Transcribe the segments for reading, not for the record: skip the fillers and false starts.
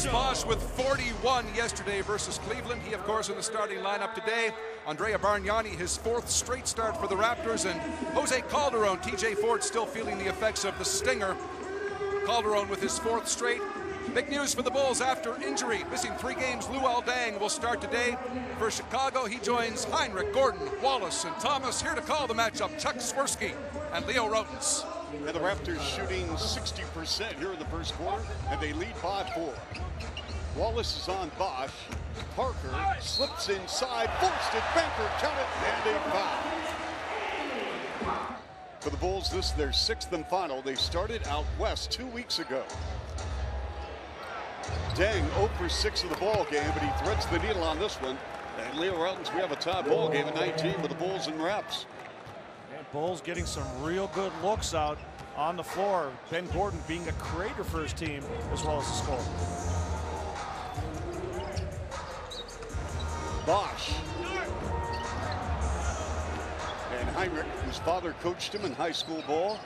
Chris Bosh with 41 yesterday versus Cleveland. He, of course, in the starting lineup today. Andrea Bargnani, his 4th straight start for the Raptors. And Jose Calderon, TJ Ford still feeling the effects of the stinger. Calderon with his 4th straight. Big news for the Bulls after injury. Missing 3 games, Luol Deng will start today. For Chicago, he joins Hinrich, Gordon, Wallace, and Thomas. Here to call the matchup, Chuck Swirsky and Leo Rotens. And the Raptors shooting 60% here in the first quarter, and they lead by 4. Wallace is on Bosh. Parker slips inside, forced it, Banker, count it, and a foul. For the Bulls, this is their 6th and final. They started out west 2 weeks ago. Deng 0 for 6 of the ball game, but he threads the needle on this one. And Leo Rotens, we have a tie ball game at 19 with the Bulls and Raps. And Bulls getting some real good looks out on the floor. Ben Gordon being a creator for his team as well as a scorer. Bosh. And Hinrich, whose father coached him in high school ball,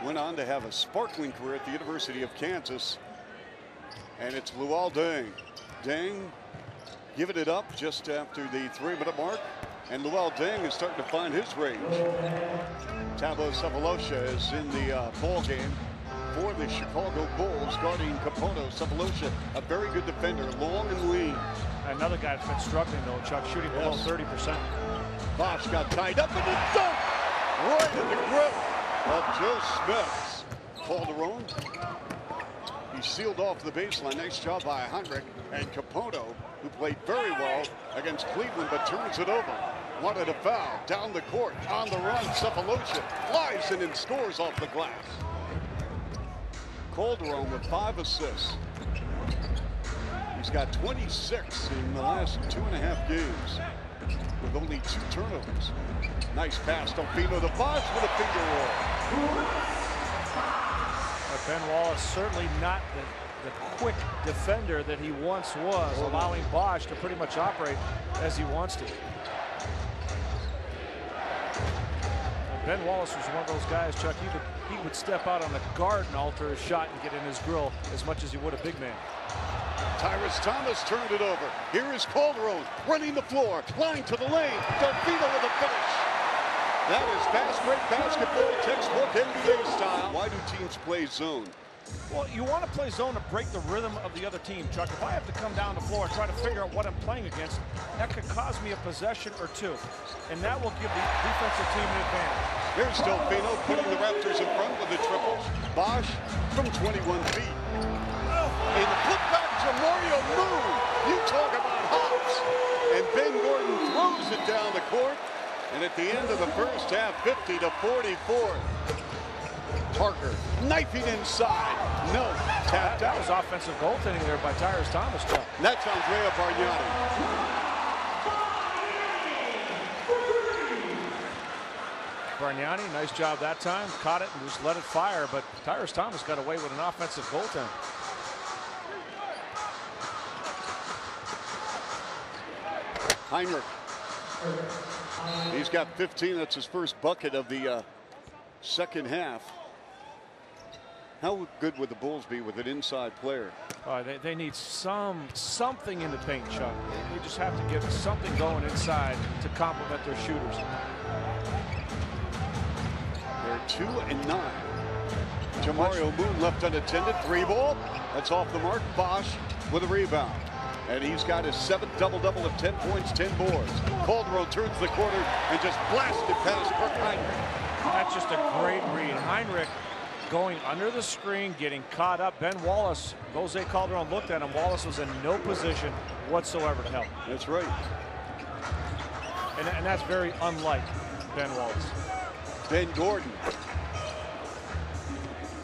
went on to have a sparkling career at the University of Kansas. And it's Luol Deng. Deng giving it up just after the 3-minute mark. And Luol Deng is starting to find his range. Thabo Sefolosha is in the ball game for the Chicago Bulls, guarding Capono. Sefolosha, a very good defender, long and lean. Another guy that's been struggling though, Chuck, shooting below 30%. Bosh got tied up in the dunk, right in the grip of Joe Smith. Calderon, he sealed off the baseline. Nice job by Hinrich. And Capono, who played very well against Cleveland, but turns it over. Wanted a foul down the court, on the run. Sefolosha flies in and scores off the glass. Calderon with 5 assists. He's got 26 in the last 2.5 games with only 2 turnovers. Nice pass, Delfino to Bosh with a finger roll. Ben Wallace certainly not the quick defender that he once was, allowing Bosh to pretty much operate as he wants to. Ben Wallace was one of those guys, Chuck, he would step out on the guard and alter his shot and get in his grill as much as he would a big man. Tyrus Thomas turned it over. Here is Calderon running the floor, line to the lane. Delfino with a finish. That is fast break basketball, textbook NBA style. Why do teams play zone? Well, you want to play zone to break the rhythm of the other team, Chuck. If I have to come down the floor and try to figure out what I'm playing against, that could cause me a possession or 2. And that will give the defensive team an advantage. Here's Delfino putting the Raptors in front with the triples. Bosh from 21 feet. In the putback, Jamario Moon. You talk about hops. And Ben Gordon throws it down the court. And at the end of the first half, 50-44. Parker knifing inside. No, tapped that out. was offensive goaltending there by Tyrus Thomas, Chuck. That's Andrea Bargnani. Bargnani, nice job that time. Caught it and just let it fire, but Tyrus Thomas got away with an offensive goaltend. Hinrich. He's got 15. That's his first bucket of the second half. How good would the Bulls be with an inside player? They need something in the paint, Chuck. They just have to get something going inside to complement their shooters. They're 2 and 9. Jamario Moon left unattended. 3-ball. That's off the mark. Bosh with a rebound. And he's got his 7th double-double of 10 points, 10 boards. Calderon turns the corner and just blasted past Kirk Hinrich. That's just a great read. Hinrich going under the screen, getting caught up. Ben Wallace, Jose Calderon looked at him. Wallace was in no position whatsoever to help. That's right. And that's very unlike Ben Wallace. Ben Gordon.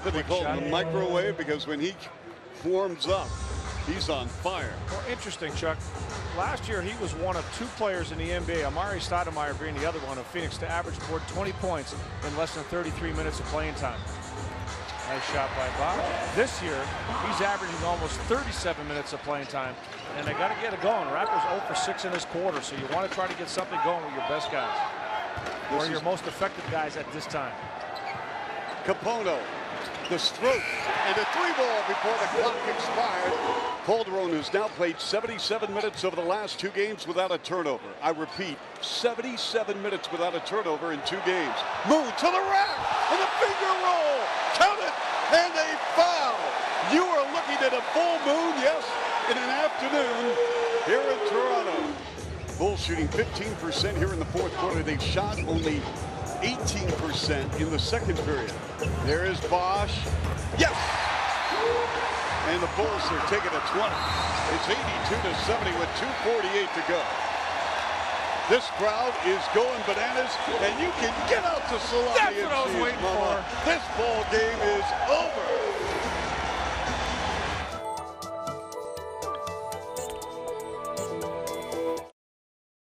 But they call him a microwave because when he warms up, he's on fire. Well, interesting, Chuck. Last year, he was one of 2 players in the NBA, Amari Stoudemire being the other one, of Phoenix, to average more 20 points in less than 33 minutes of playing time. Nice shot by Bob. This year, he's averaging almost 37 minutes of playing time, and they got to get it going. Raptors 0 for 6 in this quarter, so you want to try to get something going with your best guys, or your most effective guys at this time. Capono the stroke, and a 3-ball before the clock expired. Calderon has now played 77 minutes over the last 2 games without a turnover. I repeat, 77 minutes without a turnover in 2 games. Moon to the rack, and a finger roll. Count it, and a foul. You are looking at a full moon, yes, in an afternoon here in Toronto. Bulls shooting 15% here in the 4th quarter. They've shot only 18% in the 2nd period. There is Bosh. Yes! And the Bulls are taking a 20. It's 82-70 with 2:48 to go. This crowd is going bananas, and you can get out to Salami. That's what I was waiting for. This ball game is over.